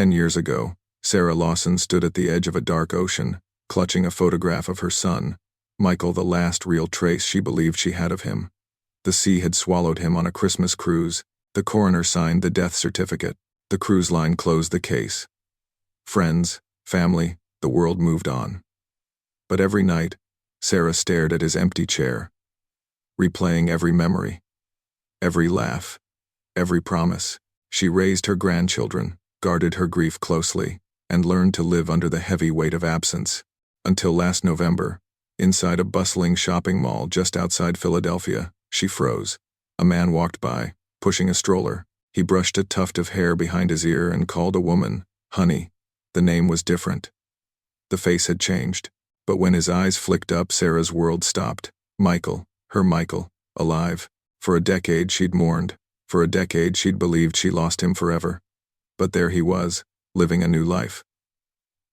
10 years ago, Sarah Lawson stood at the edge of a dark ocean, clutching a photograph of her son, Michael, the last real trace she believed she had of him. The sea had swallowed him on a Christmas cruise. The coroner signed the death certificate. The cruise line closed the case. Friends, family, the world moved on. But every night, Sarah stared at his empty chair, replaying every memory, every laugh, every promise. She raised her grandchildren, guarded her grief closely, and learned to live under the heavy weight of absence. Until last November, inside a bustling shopping mall just outside Philadelphia, she froze. A man walked by, pushing a stroller. He brushed a tuft of hair behind his ear and called a woman, honey. The name was different. The face had changed. But when his eyes flicked up, Sarah's world stopped. Michael, her Michael, alive. For a decade she'd mourned. For a decade she'd believed she lost him forever. But there he was, living a new life.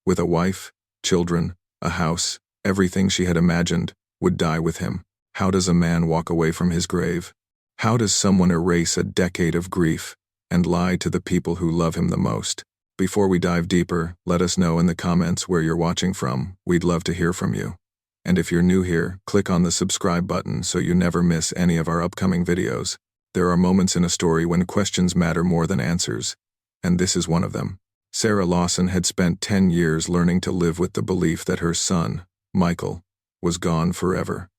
With a wife, children, a house, everything she had imagined would die with him. How does a man walk away from his grave? How does someone erase a decade of grief and lie to the people who love him the most? Before we dive deeper, let us know in the comments where you're watching from. We'd love to hear from you. And if you're new here, click on the subscribe button so you never miss any of our upcoming videos. There are moments in a story when questions matter more than answers, and this is one of them. Sarah Lawson had spent 10 years learning to live with the belief that her son, Michael, was gone forever.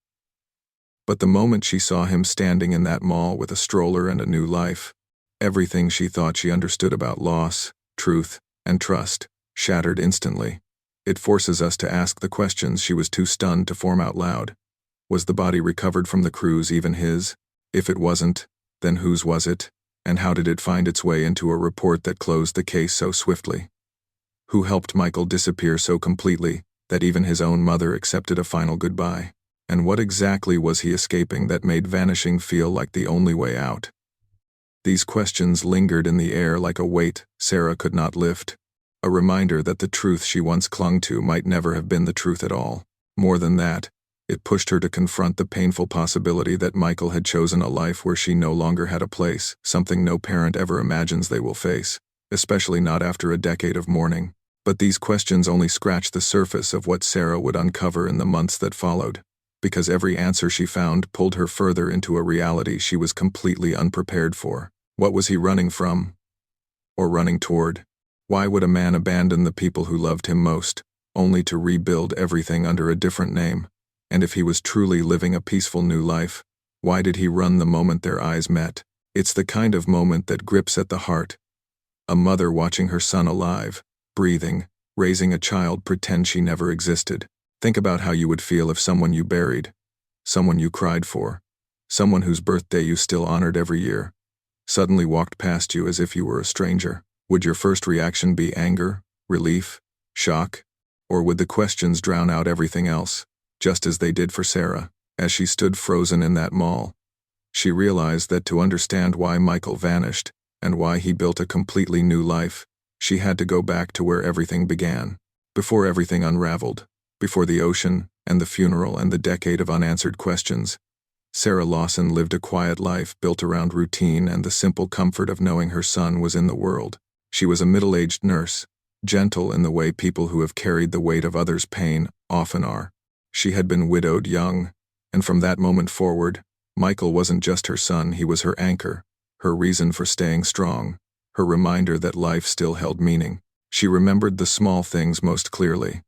But the moment she saw him standing in that mall with a stroller and a new life, everything she thought she understood about loss, truth, and trust shattered instantly. It forces us to ask the questions she was too stunned to form out loud. Was the body recovered from the cruise even his? If it wasn't, then whose was it? And how did it find its way into a report that closed the case so swiftly? Who helped Michael disappear so completely that even his own mother accepted a final goodbye? And what exactly was he escaping that made vanishing feel like the only way out? These questions lingered in the air like a weight Sarah could not lift, a reminder that the truth she once clung to might never have been the truth at all. More than that, it pushed her to confront the painful possibility that Michael had chosen a life where she no longer had a place, something no parent ever imagines they will face, especially not after a decade of mourning. But these questions only scratched the surface of what Sarah would uncover in the months that followed, because every answer she found pulled her further into a reality she was completely unprepared for. What was he running from? Or running toward? Why would a man abandon the people who loved him most, only to rebuild everything under a different name? And if he was truly living a peaceful new life, why did he run the moment their eyes met? It's the kind of moment that grips at the heart. A mother watching her son alive, breathing, raising a child pretend she never existed. Think about how you would feel if someone you buried, someone you cried for, someone whose birthday you still honored every year, suddenly walked past you as if you were a stranger. Would your first reaction be anger, relief, shock? Or would the questions drown out everything else, just as they did for Sarah? As she stood frozen in that mall, she realized that to understand why Michael vanished, and why he built a completely new life, she had to go back to where everything began, before everything unraveled, before the ocean, and the funeral, and the decade of unanswered questions. Sarah Lawson lived a quiet life built around routine and the simple comfort of knowing her son was in the world. She was a middle-aged nurse, gentle in the way people who have carried the weight of others' pain often are. She had been widowed young, and from that moment forward, Michael wasn't just her son, he was her anchor, her reason for staying strong, her reminder that life still held meaning. She remembered the small things most clearly.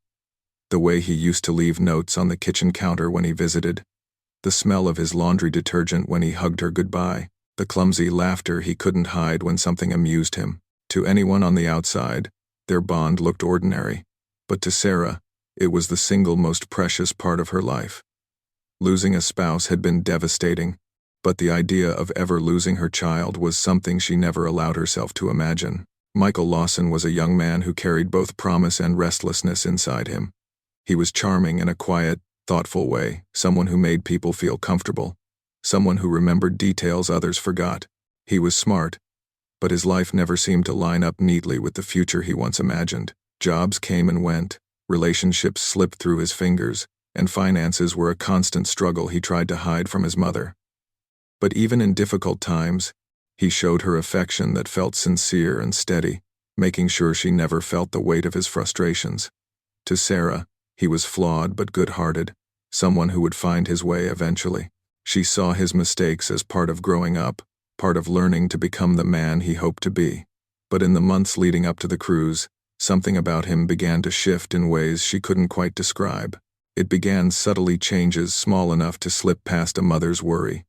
The way he used to leave notes on the kitchen counter when he visited, the smell of his laundry detergent when he hugged her goodbye, the clumsy laughter he couldn't hide when something amused him. To anyone on the outside, their bond looked ordinary, but to Sarah, it was the single most precious part of her life. Losing a spouse had been devastating, but the idea of ever losing her child was something she never allowed herself to imagine. Michael Lawson was a young man who carried both promise and restlessness inside him. He was charming in a quiet, thoughtful way, someone who made people feel comfortable, someone who remembered details others forgot. He was smart, but his life never seemed to line up neatly with the future he once imagined. Jobs came and went, relationships slipped through his fingers, and finances were a constant struggle he tried to hide from his mother. But even in difficult times, he showed her affection that felt sincere and steady. making sure she never felt the weight of his frustrations. To Sarah, he was flawed but good-hearted, someone who would find his way eventually. She saw his mistakes as part of growing up, part of learning to become the man he hoped to be. But in the months leading up to the cruise, something about him began to shift in ways she couldn't quite describe. It began subtly, changes small enough to slip past a mother's worry.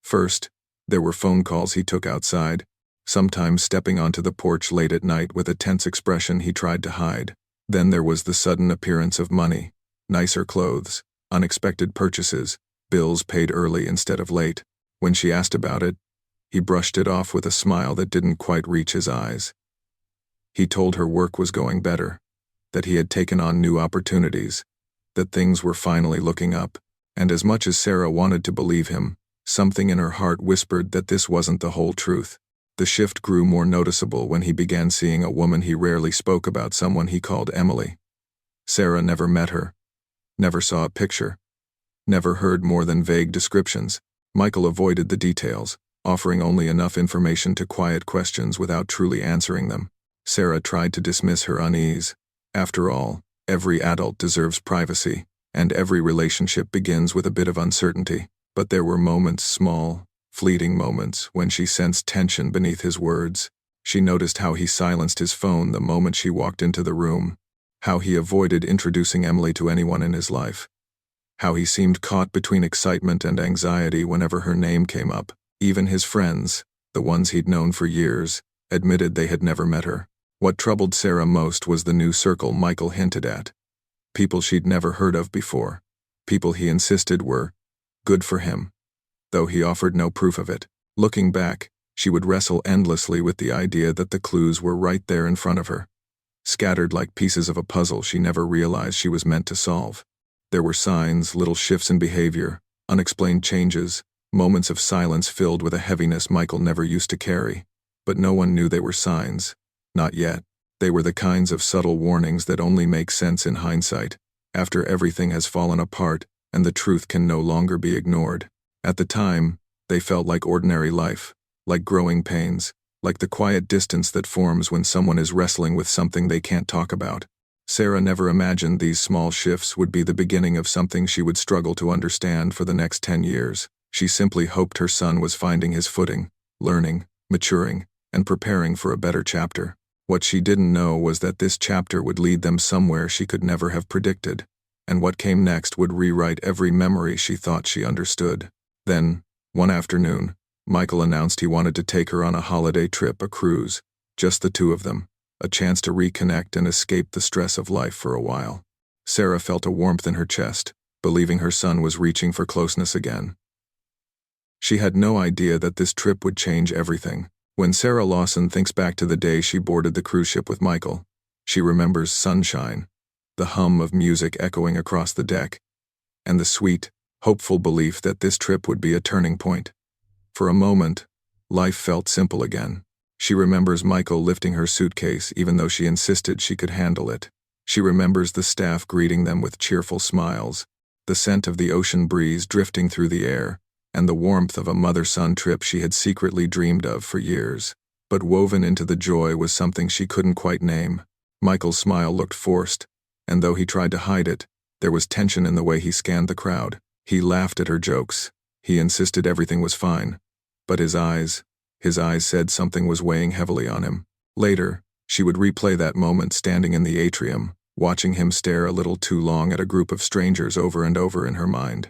First, there were phone calls he took outside, sometimes stepping onto the porch late at night with a tense expression he tried to hide. Then there was the sudden appearance of money, nicer clothes, unexpected purchases, bills paid early instead of late. When she asked about it, he brushed it off with a smile that didn't quite reach his eyes. He told her work was going better, that he had taken on new opportunities, that things were finally looking up, and as much as Sarah wanted to believe him, something in her heart whispered that this wasn't the whole truth. The shift grew more noticeable when he began seeing a woman he rarely spoke about, someone he called Emily. Sarah never met her, never saw a picture, never heard more than vague descriptions. Michael avoided the details, offering only enough information to quiet questions without truly answering them. Sarah tried to dismiss her unease. After all, every adult deserves privacy, and every relationship begins with a bit of uncertainty. But there were moments, small, fleeting moments, when she sensed tension beneath his words. She noticed how he silenced his phone the moment she walked into the room, how he avoided introducing Emily to anyone in his life, how he seemed caught between excitement and anxiety whenever her name came up. Even his friends, the ones he'd known for years, admitted they had never met her. What troubled Sarah most was the new circle Michael hinted at. People she'd never heard of before. People he insisted were good for him, though he offered no proof of it. Looking back, she would wrestle endlessly with the idea that the clues were right there in front of her, scattered like pieces of a puzzle she never realized she was meant to solve. There were signs, little shifts in behavior, unexplained changes, moments of silence filled with a heaviness Michael never used to carry. But no one knew they were signs. Not yet. They were the kinds of subtle warnings that only make sense in hindsight, after everything has fallen apart and the truth can no longer be ignored. At the time, they felt like ordinary life, like growing pains, like the quiet distance that forms when someone is wrestling with something they can't talk about. Sarah never imagined these small shifts would be the beginning of something she would struggle to understand for the next 10 years. She simply hoped her son was finding his footing, learning, maturing, and preparing for a better chapter. What she didn't know was that this chapter would lead them somewhere she could never have predicted, and what came next would rewrite every memory she thought she understood. Then, one afternoon, Michael announced he wanted to take her on a holiday trip, a cruise, just the two of them, a chance to reconnect and escape the stress of life for a while. Sarah felt a warmth in her chest, believing her son was reaching for closeness again. She had no idea that this trip would change everything. When Sarah Lawson thinks back to the day she boarded the cruise ship with Michael, she remembers sunshine, the hum of music echoing across the deck, and the sweet, hopeful belief that this trip would be a turning point. For a moment, life felt simple again. She remembers Michael lifting her suitcase even though she insisted she could handle it. She remembers the staff greeting them with cheerful smiles, the scent of the ocean breeze drifting through the air, and the warmth of a mother-son trip she had secretly dreamed of for years. But woven into the joy was something she couldn't quite name. Michael's smile looked forced, and though he tried to hide it, there was tension in the way he scanned the crowd. He laughed at her jokes. He insisted everything was fine. But his eyes said something was weighing heavily on him. Later, she would replay that moment standing in the atrium, watching him stare a little too long at a group of strangers over and over in her mind.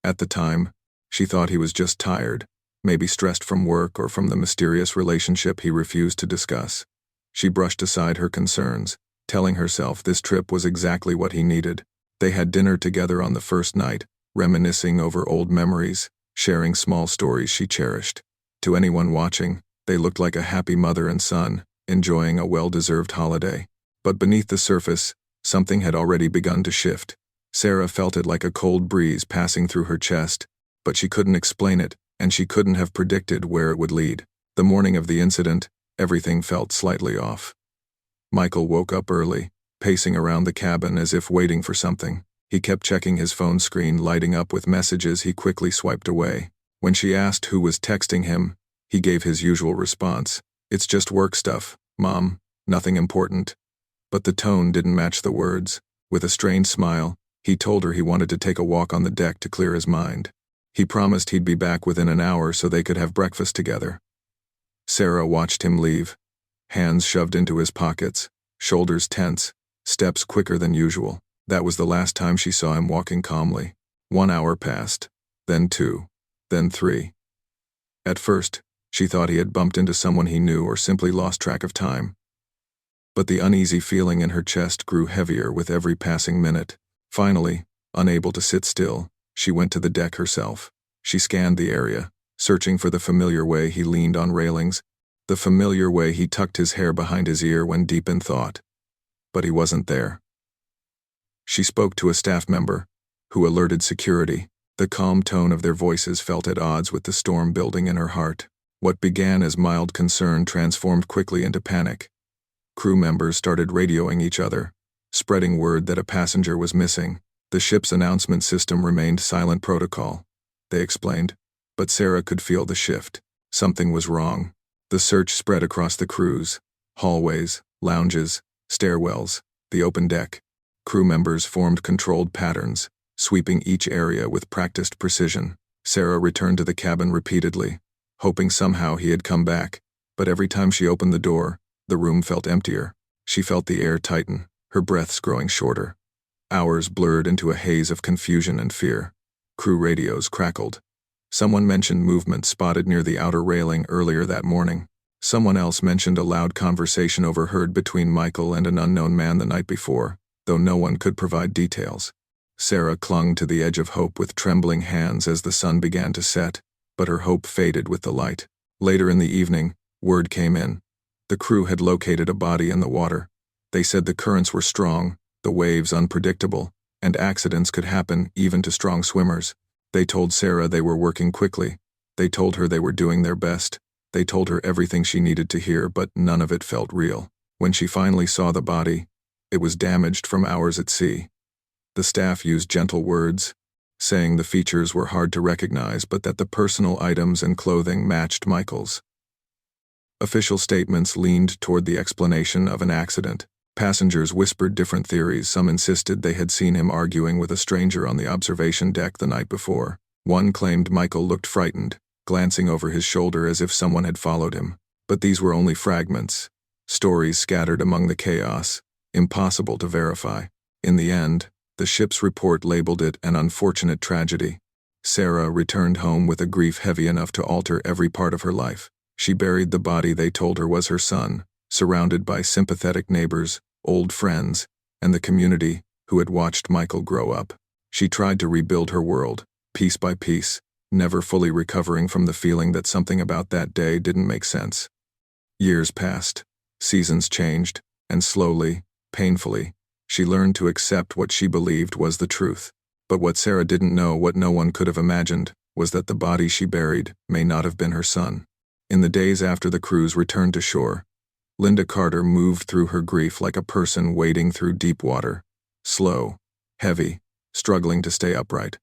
At the time, she thought he was just tired, maybe stressed from work or from the mysterious relationship he refused to discuss. She brushed aside her concerns, telling herself this trip was exactly what he needed. They had dinner together on the first night, reminiscing over old memories, sharing small stories she cherished. To anyone watching, they looked like a happy mother and son, enjoying a well-deserved holiday. But beneath the surface, something had already begun to shift. Sarah felt it like a cold breeze passing through her chest, but she couldn't explain it, and she couldn't have predicted where it would lead. The morning of the incident, everything felt slightly off. Michael woke up early, pacing around the cabin as if waiting for something. He kept checking his phone screen, lighting up with messages he quickly swiped away. When she asked who was texting him, he gave his usual response. "It's just work stuff, Mom." Nothing important. But the tone didn't match the words. With a strained smile, he told her he wanted to take a walk on the deck to clear his mind. He promised he'd be back within an hour so they could have breakfast together. Sarah watched him leave, hands shoved into his pockets, shoulders tense, steps quicker than usual. That was the last time she saw him walking calmly. 1 hour passed, then 2, then 3. At first, she thought he had bumped into someone he knew or simply lost track of time. But the uneasy feeling in her chest grew heavier with every passing minute. Finally, unable to sit still, she went to the deck herself. She scanned the area, searching for the familiar way he leaned on railings, the familiar way he tucked his hair behind his ear when deep in thought. But he wasn't there. She spoke to a staff member, who alerted security. The calm tone of their voices felt at odds with the storm building in her heart. What began as mild concern transformed quickly into panic. Crew members started radioing each other, spreading word that a passenger was missing. The ship's announcement system remained silent protocol, they explained, but Sarah could feel the shift. Something was wrong. The search spread across the cruise, hallways, lounges, stairwells, the open deck. Crew members formed controlled patterns, sweeping each area with practiced precision. Sarah returned to the cabin repeatedly, hoping somehow he had come back, but every time she opened the door, the room felt emptier. She felt the air tighten, her breaths growing shorter. Hours blurred into a haze of confusion and fear. Crew radios crackled. Someone mentioned movement spotted near the outer railing earlier that morning. Someone else mentioned a loud conversation overheard between Michael and an unknown man the night before, though no one could provide details. Sarah clung to the edge of hope with trembling hands as the sun began to set, but her hope faded with the light. Later in the evening, word came in. The crew had located a body in the water. They said the currents were strong, the waves unpredictable, and accidents could happen even to strong swimmers. They told Sarah they were working quickly. They told her they were doing their best. They told her everything she needed to hear, but none of it felt real. When she finally saw the body, it was damaged from hours at sea. The staff used gentle words, saying the features were hard to recognize but that the personal items and clothing matched Michael's. Official statements leaned toward the explanation of an accident. Passengers whispered different theories. Some insisted they had seen him arguing with a stranger on the observation deck the night before. One claimed Michael looked frightened, glancing over his shoulder as if someone had followed him. But these were only fragments, stories scattered among the chaos, impossible to verify. In the end, the ship's report labeled it an unfortunate tragedy. Sarah returned home with a grief heavy enough to alter every part of her life. She buried the body they told her was her son, surrounded by sympathetic neighbors, old friends, and the community who had watched Michael grow up. She tried to rebuild her world, piece by piece, never fully recovering from the feeling that something about that day didn't make sense. Years passed, seasons changed, and slowly, painfully, she learned to accept what she believed was the truth. But what Sarah didn't know, what no one could have imagined, was that the body she buried may not have been her son. In the days after the cruise returned to shore, Linda Carter moved through her grief like a person wading through deep water, slow, heavy, struggling to stay upright.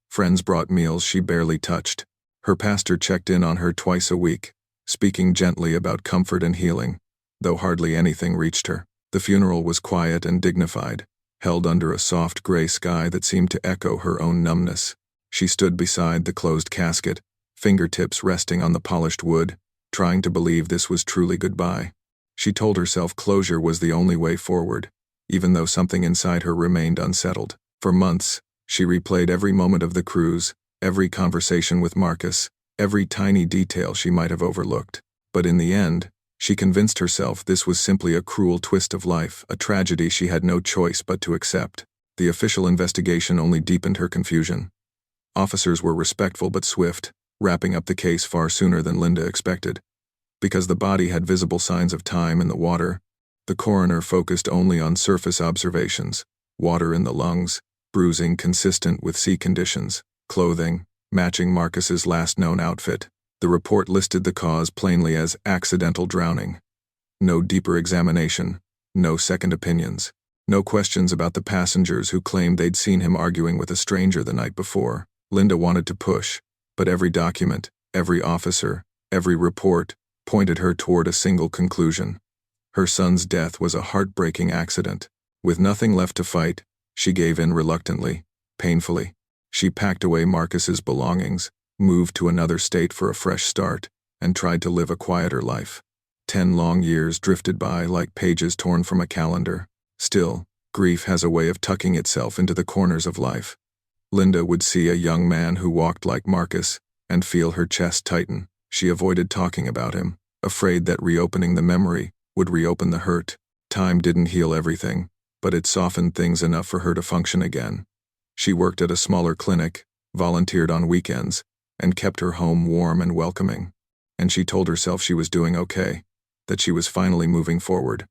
Friends brought meals she barely touched. Her pastor checked in on her twice a week, speaking gently about comfort and healing, though hardly anything reached her. The funeral was quiet and dignified, held under a soft gray sky that seemed to echo her own numbness. She stood beside the closed casket, fingertips resting on the polished wood, trying to believe this was truly goodbye. She told herself closure was the only way forward, even though something inside her remained unsettled. For months, she replayed every moment of the cruise, every conversation with Marcus, every tiny detail she might have overlooked. But in the end, she convinced herself this was simply a cruel twist of life, a tragedy she had no choice but to accept. The official investigation only deepened her confusion. Officers were respectful but swift, wrapping up the case far sooner than Linda expected. Because the body had visible signs of time in the water, the coroner focused only on surface observations: water in the lungs, bruising consistent with sea conditions, clothing matching Marcus's last known outfit. The report listed the cause plainly as accidental drowning. No deeper examination, no second opinions, no questions about the passengers who claimed they'd seen him arguing with a stranger the night before. Linda wanted to push, but every document, every officer, every report pointed her toward a single conclusion. Her son's death was a heartbreaking accident. With nothing left to fight, she gave in reluctantly, painfully. She packed away Marcus's belongings, moved to another state for a fresh start, and tried to live a quieter life. 10 long years drifted by like pages torn from a calendar. Still, grief has a way of tucking itself into the corners of life. Linda would see a young man who walked like Marcus, and feel her chest tighten. She avoided talking about him, afraid that reopening the memory would reopen the hurt. Time didn't heal everything, but it softened things enough for her to function again. She worked at a smaller clinic, volunteered on weekends, and kept her home warm and welcoming. And she told herself she was doing okay, that she was finally moving forward.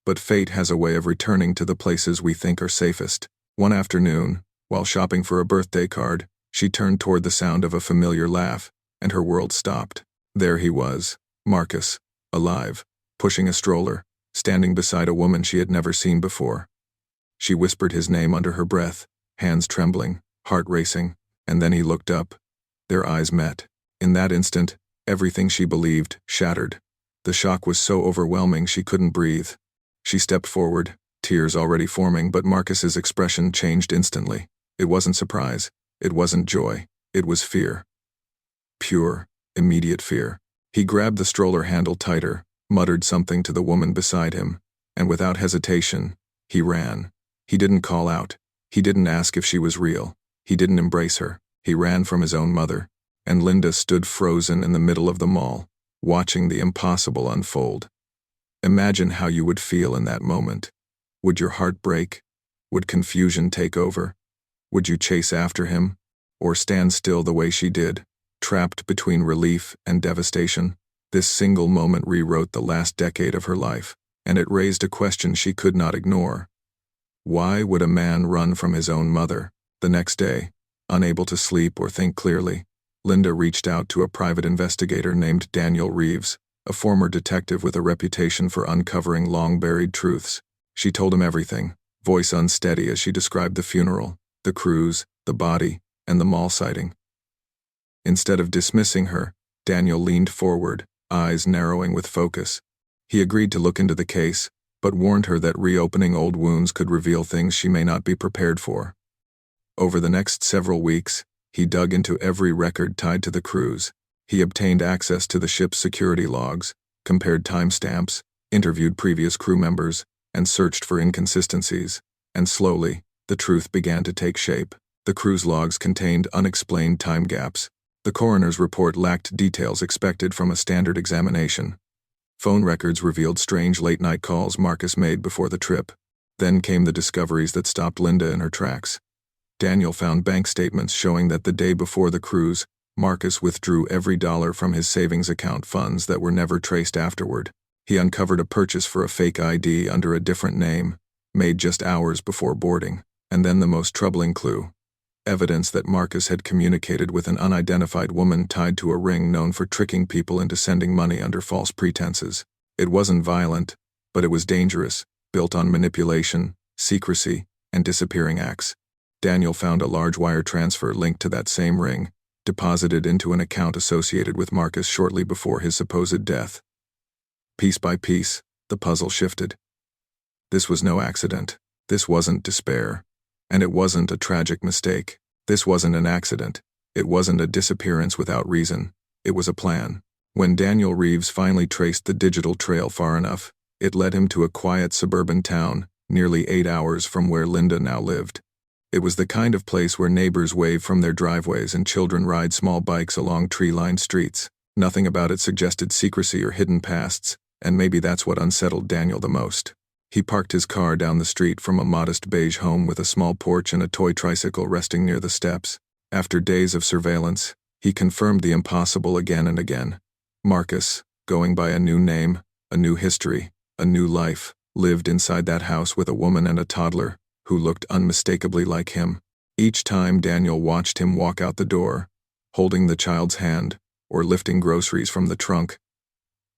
But fate has a way of returning to the places we think are safest. One afternoon, while shopping for a birthday card, she turned toward the sound of a familiar laugh, and her world stopped. There he was, Marcus, alive, pushing a stroller, standing beside a woman she had never seen before. She whispered his name under her breath, hands trembling, heart racing, and then he looked up. Their eyes met. In that instant, everything she believed shattered. The shock was so overwhelming she couldn't breathe. She stepped forward, tears already forming, but Marcus's expression changed instantly. It wasn't surprise. It wasn't joy. It was fear. Pure, immediate fear. He grabbed the stroller handle tighter, muttered something to the woman beside him, and without hesitation, he ran. He didn't call out. He didn't ask if she was real. He didn't embrace her. He ran from his own mother, and Linda stood frozen in the middle of the mall, watching the impossible unfold. Imagine how you would feel in that moment. Would your heart break? Would confusion take over? Would you chase after him? Or stand still the way she did, trapped between relief and devastation? This single moment rewrote the last decade of her life, and it raised a question she could not ignore. Why would a man run from his own mother? The next day, unable to sleep or think clearly, Linda reached out to a private investigator named Daniel Reeves, a former detective with a reputation for uncovering long-buried truths. She told him everything, voice unsteady as she described the funeral, the cruise, the body, and the mall sighting. Instead of dismissing her, Daniel leaned forward, eyes narrowing with focus. He agreed to look into the case, but warned her that reopening old wounds could reveal things she may not be prepared for. Over the next several weeks, he dug into every record tied to the cruise. He obtained access to the ship's security logs, compared timestamps, interviewed previous crew members, and searched for inconsistencies. And slowly, the truth began to take shape. The cruise logs contained unexplained time gaps. The coroner's report lacked details expected from a standard examination. Phone records revealed strange late-night calls Marcus made before the trip. Then came the discoveries that stopped Linda in her tracks. Daniel found bank statements showing that the day before the cruise, Marcus withdrew every dollar from his savings account, funds that were never traced afterward. He uncovered a purchase for a fake ID under a different name, made just hours before boarding. And then the most troubling clue: evidence that Marcus had communicated with an unidentified woman tied to a ring known for tricking people into sending money under false pretenses. It wasn't violent, but it was dangerous, built on manipulation, secrecy, and disappearing acts. Daniel found a large wire transfer linked to that same ring, deposited into an account associated with Marcus shortly before his supposed death. Piece by piece, the puzzle shifted. This was no accident. This wasn't despair. And it wasn't a tragic mistake. This wasn't an accident. It wasn't a disappearance without reason. It was a plan. When Daniel Reeves finally traced the digital trail far enough, it led him to a quiet suburban town, nearly 8 hours from where Linda now lived. It was the kind of place where neighbors wave from their driveways and children ride small bikes along tree-lined streets. Nothing about it suggested secrecy or hidden pasts, and maybe that's what unsettled Daniel the most. He parked his car down the street from a modest beige home with a small porch and a toy tricycle resting near the steps. After days of surveillance, he confirmed the impossible again and again. Marcus, going by a new name, a new history, a new life, lived inside that house with a woman and a toddler who looked unmistakably like him. Each time Daniel watched him walk out the door, holding the child's hand or lifting groceries from the trunk,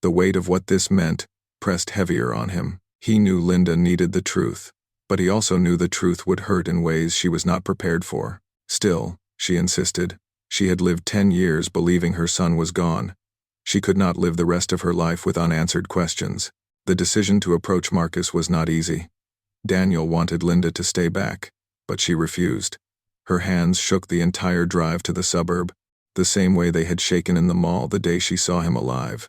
the weight of what this meant pressed heavier on him. He knew Linda needed the truth, but he also knew the truth would hurt in ways she was not prepared for. Still, she insisted, she had lived 10 years believing her son was gone. She could not live the rest of her life with unanswered questions. The decision to approach Marcus was not easy. Daniel wanted Linda to stay back, but she refused. Her hands shook the entire drive to the suburb, the same way they had shaken in the mall the day she saw him alive.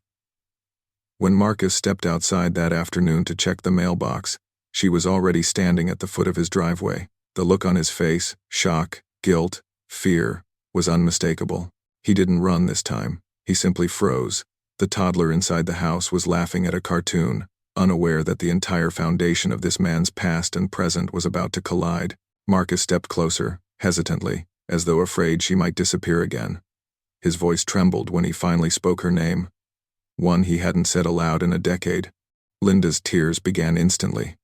When Marcus stepped outside that afternoon to check the mailbox, she was already standing at the foot of his driveway. The look on his face, shock, guilt, fear, was unmistakable. He didn't run this time. He simply froze. The toddler inside the house was laughing at a cartoon, unaware that the entire foundation of this man's past and present was about to collide. Marcus stepped closer, hesitantly, as though afraid she might disappear again. His voice trembled when he finally spoke her name, one he hadn't said aloud in a decade. Linda's tears began instantly.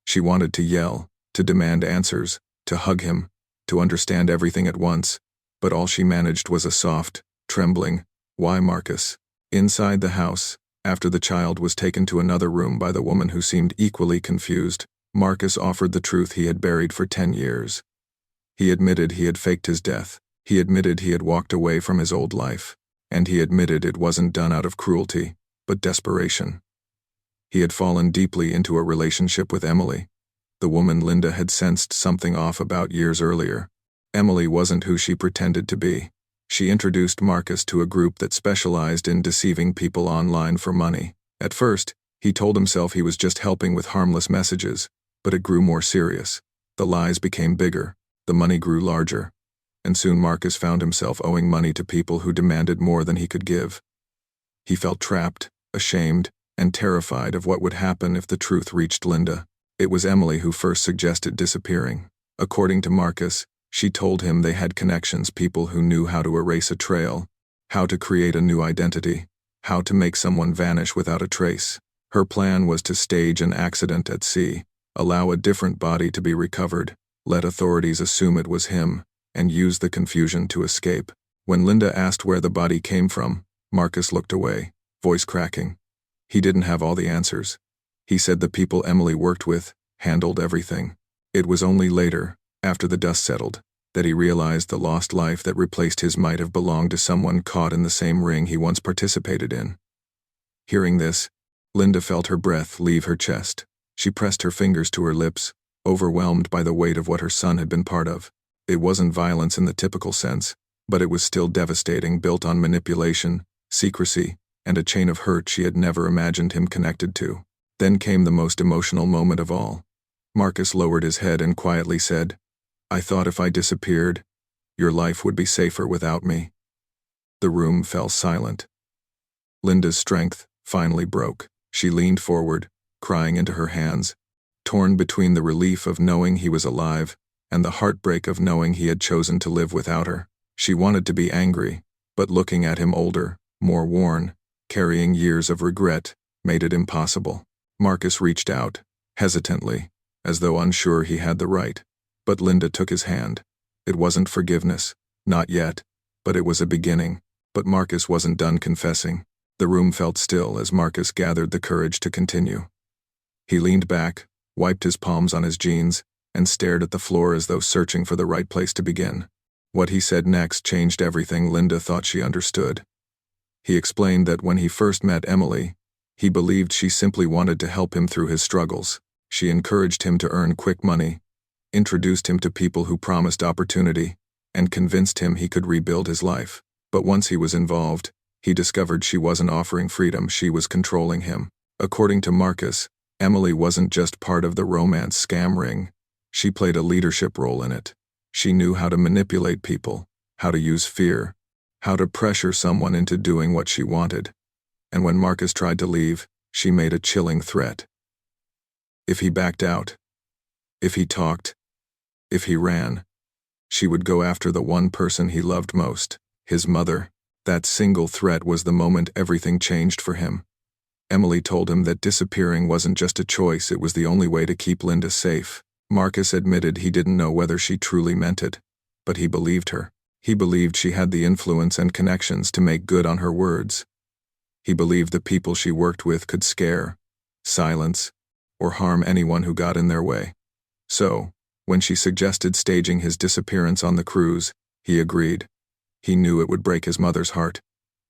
She wanted to yell, to demand answers, to hug him, to understand everything at once, but all she managed was a soft, trembling, "Why, Marcus?" Inside the house, after the child was taken to another room by the woman who seemed equally confused, Marcus offered the truth he had buried for 10 years. He admitted he had faked his death. He admitted he had walked away from his old life. And he admitted it wasn't done out of cruelty, but desperation. He had fallen deeply into a relationship with Emily, the woman Linda had sensed something off about years earlier. Emily wasn't who she pretended to be. She introduced Marcus to a group that specialized in deceiving people online for money. At first, he told himself he was just helping with harmless messages, but it grew more serious. The lies became bigger, the money grew larger, and soon Marcus found himself owing money to people who demanded more than he could give. He felt trapped, ashamed, and terrified of what would happen if the truth reached Linda. It was Emily who first suggested disappearing. According to Marcus, she told him they had connections, people who knew how to erase a trail, how to create a new identity, how to make someone vanish without a trace. Her plan was to stage an accident at sea, allow a different body to be recovered, let authorities assume it was him, and use the confusion to escape. When Linda asked where the body came from, Marcus looked away, voice cracking. He didn't have all the answers. He said the people Emily worked with handled everything. It was only later, after the dust settled, that he realized the lost life that replaced his might have belonged to someone caught in the same ring he once participated in. Hearing this, Linda felt her breath leave her chest. She pressed her fingers to her lips, overwhelmed by the weight of what her son had been part of. It wasn't violence in the typical sense, but it was still devastating, built on manipulation, secrecy, and a chain of hurt she had never imagined him connected to. Then came the most emotional moment of all. Marcus lowered his head and quietly said, "I thought if I disappeared, your life would be safer without me." The room fell silent. Linda's strength finally broke. She leaned forward, crying into her hands, torn between the relief of knowing he was alive and the heartbreak of knowing he had chosen to live without her. She wanted to be angry, but looking at him older, more worn, carrying years of regret, made it impossible. Marcus reached out, hesitantly, as though unsure he had the right. But Linda took his hand. It wasn't forgiveness, not yet, but it was a beginning. But Marcus wasn't done confessing. The room felt still as Marcus gathered the courage to continue. He leaned back, wiped his palms on his jeans, and stared at the floor as though searching for the right place to begin. What he said next changed everything Linda thought she understood. He explained that when he first met Emily, he believed she simply wanted to help him through his struggles. She encouraged him to earn quick money, introduced him to people who promised opportunity, and convinced him he could rebuild his life. But once he was involved, he discovered she wasn't offering freedom, she was controlling him. According to Marcus, Emily wasn't just part of the romance scam ring. She played a leadership role in it. She knew how to manipulate people, how to use fear, how to pressure someone into doing what she wanted. And when Marcus tried to leave, she made a chilling threat. If he backed out, if he talked, if he ran, she would go after the one person he loved most, his mother. That single threat was the moment everything changed for him. Emily told him that disappearing wasn't just a choice, it was the only way to keep Linda safe. Marcus admitted he didn't know whether she truly meant it, but he believed her. He believed she had the influence and connections to make good on her words. He believed the people she worked with could scare, silence, or harm anyone who got in their way. So, when she suggested staging his disappearance on the cruise, he agreed. He knew it would break his mother's heart.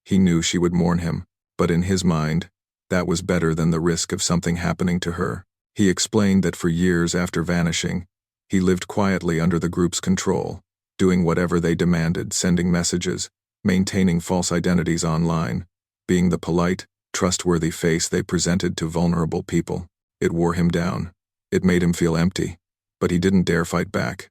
He knew she would mourn him, but in his mind, That was better than the risk of something happening to her. He explained that for years after vanishing, he lived quietly under the group's control, doing whatever they demanded, sending messages, maintaining false identities online, being the polite, trustworthy face they presented to vulnerable people. It wore him down. It made him feel empty. But he didn't dare fight back.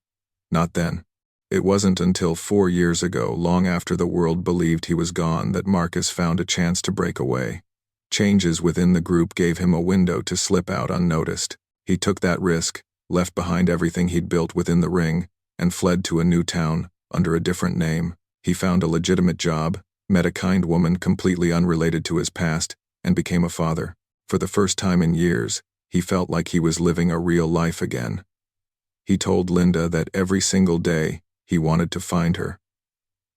Not then. It wasn't until 4 years ago, long after the world believed he was gone, that Marcus found a chance to break away. Changes within the group gave him a window to slip out unnoticed. He took that risk, left behind everything he'd built within the ring, and fled to a new town, under a different name. He found a legitimate job, met a kind woman completely unrelated to his past, and became a father. For the first time in years, he felt like he was living a real life again. He told Linda that every single day, he wanted to find her.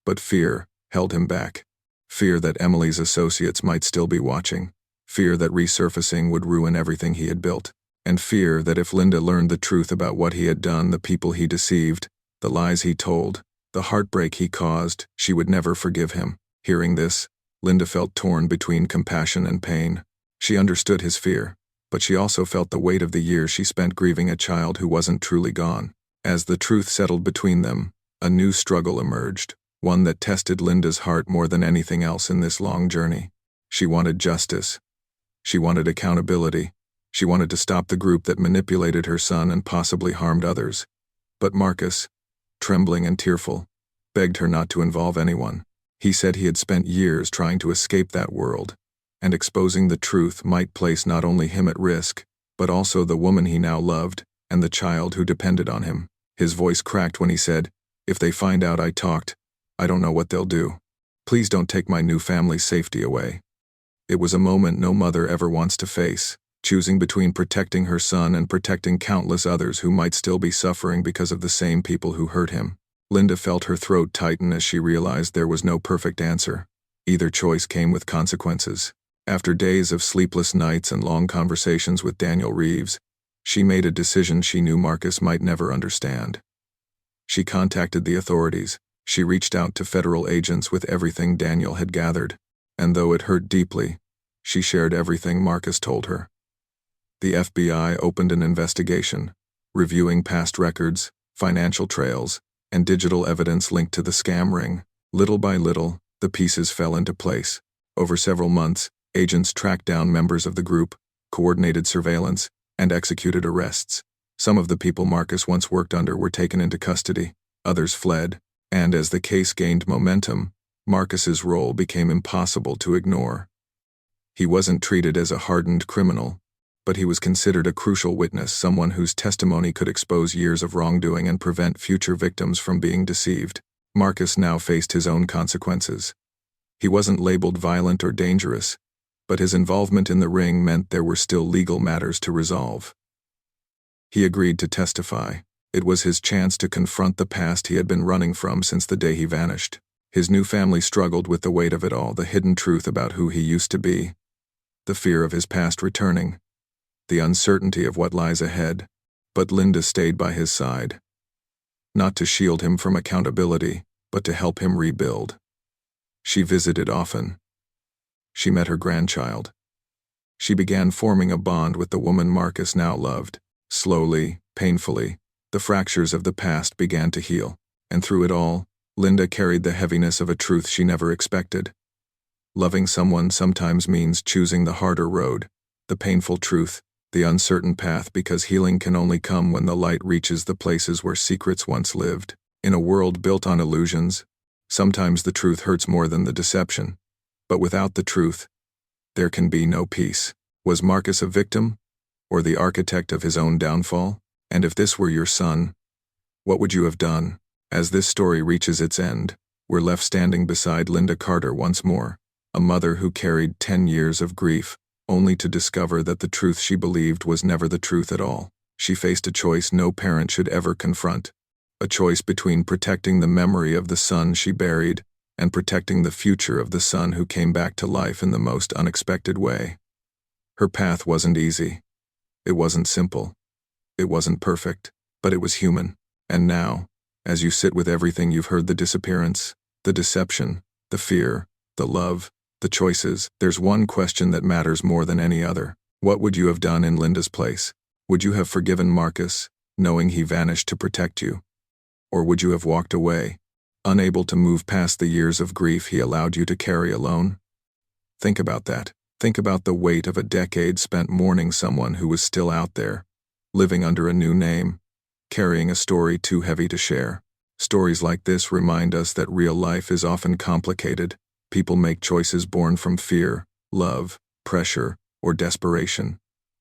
But fear held him back. Fear that Emily's associates might still be watching. Fear that resurfacing would ruin everything he had built. And fear that if Linda learned the truth about what he had done, the people he deceived, the lies he told, the heartbreak he caused, she would never forgive him. Hearing this, Linda felt torn between compassion and pain. She understood his fear, but she also felt the weight of the years she spent grieving a child who wasn't truly gone. As the truth settled between them, a new struggle emerged, one that tested Linda's heart more than anything else in this long journey. She wanted justice. She wanted accountability. She wanted to stop the group that manipulated her son and possibly harmed others. But Marcus, trembling and tearful, begged her not to involve anyone. He said he had spent years trying to escape that world, and exposing the truth might place not only him at risk, but also the woman he now loved and the child who depended on him. His voice cracked when he said, "If they find out I talked, I don't know what they'll do. Please don't take my new family's safety away." It was a moment no mother ever wants to face, choosing between protecting her son and protecting countless others who might still be suffering because of the same people who hurt him. Linda felt her throat tighten as she realized there was no perfect answer. Either choice came with consequences. After days of sleepless nights and long conversations with Daniel Reeves, she made a decision she knew Marcus might never understand. She contacted the authorities. She reached out to federal agents with everything Daniel had gathered, and though it hurt deeply, she shared everything Marcus told her. The FBI opened an investigation, reviewing past records, financial trails, and digital evidence linked to the scam ring. Little by little, the pieces fell into place. Over several months, agents tracked down members of the group, coordinated surveillance, and executed arrests. Some of the people Marcus once worked under were taken into custody, others fled, and as the case gained momentum, Marcus's role became impossible to ignore. He wasn't treated as a hardened criminal, but he was considered a crucial witness, someone whose testimony could expose years of wrongdoing and prevent future victims from being deceived. Marcus now faced his own consequences. He wasn't labeled violent or dangerous, but his involvement in the ring meant there were still legal matters to resolve. He agreed to testify. It was his chance to confront the past he had been running from since the day he vanished. His new family struggled with the weight of it all, the hidden truth about who he used to be, the fear of his past returning, the uncertainty of what lies ahead. But Linda stayed by his side. Not to shield him from accountability, but to help him rebuild. She visited often. She met her grandchild. She began forming a bond with the woman Marcus now loved. Slowly, painfully, the fractures of the past began to heal, and through it all, Linda carried the heaviness of a truth she never expected. Loving someone sometimes means choosing the harder road, the painful truth, the uncertain path, because healing can only come when the light reaches the places where secrets once lived. In a world built on illusions, sometimes the truth hurts more than the deception. But without the truth, there can be no peace. Was Marcus a victim, or the architect of his own downfall? And if this were your son, what would you have done? As this story reaches its end, we're left standing beside Linda Carter once more, a mother who carried 10 years of grief, only to discover that the truth she believed was never the truth at all. She faced a choice no parent should ever confront, a choice between protecting the memory of the son she buried and protecting the future of the son who came back to life in the most unexpected way. Her path wasn't easy. It wasn't simple. It wasn't perfect, but it was human. And now, as you sit with everything you've heard, the disappearance, the deception, the fear, the love, The choices. There's one question that matters more than any other. What would you have done in Linda's place? Would you have forgiven Marcus, knowing he vanished to protect you? Or would you have walked away, unable to move past the years of grief he allowed you to carry alone? Think about that. Think about the weight of a decade spent mourning someone who was still out there, living under a new name, carrying a story too heavy to share. Stories like this remind us that real life is often complicated. People make choices born from fear, love, pressure, or desperation.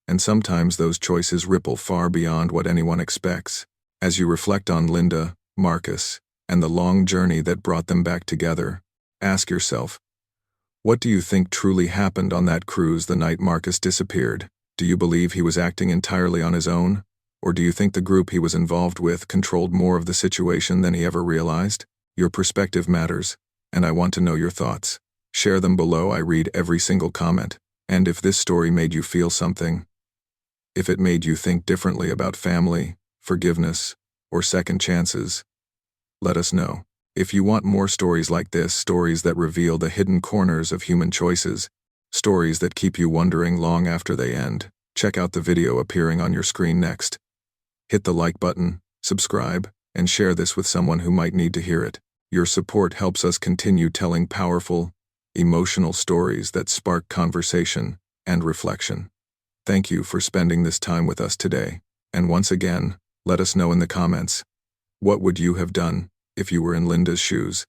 And sometimes those choices ripple far beyond what anyone expects. As you reflect on Linda, Marcus, and the long journey that brought them back together, ask yourself, what do you think truly happened on that cruise the night Marcus disappeared? Do you believe he was acting entirely on his own? Or do you think the group he was involved with controlled more of the situation than he ever realized? Your perspective matters, and I want to know your thoughts. Share them below. I read every single comment. And if this story made you feel something, if it made you think differently about family, forgiveness, or second chances, let us know. If you want more stories like this, stories that reveal the hidden corners of human choices, stories that keep you wondering long after they end, check out the video appearing on your screen next. Hit the like button, subscribe, and share this with someone who might need to hear it. Your support helps us continue telling powerful, emotional stories that spark conversation and reflection. Thank you for spending this time with us today. And once again, let us know in the comments, what would you have done if you were in Linda's shoes?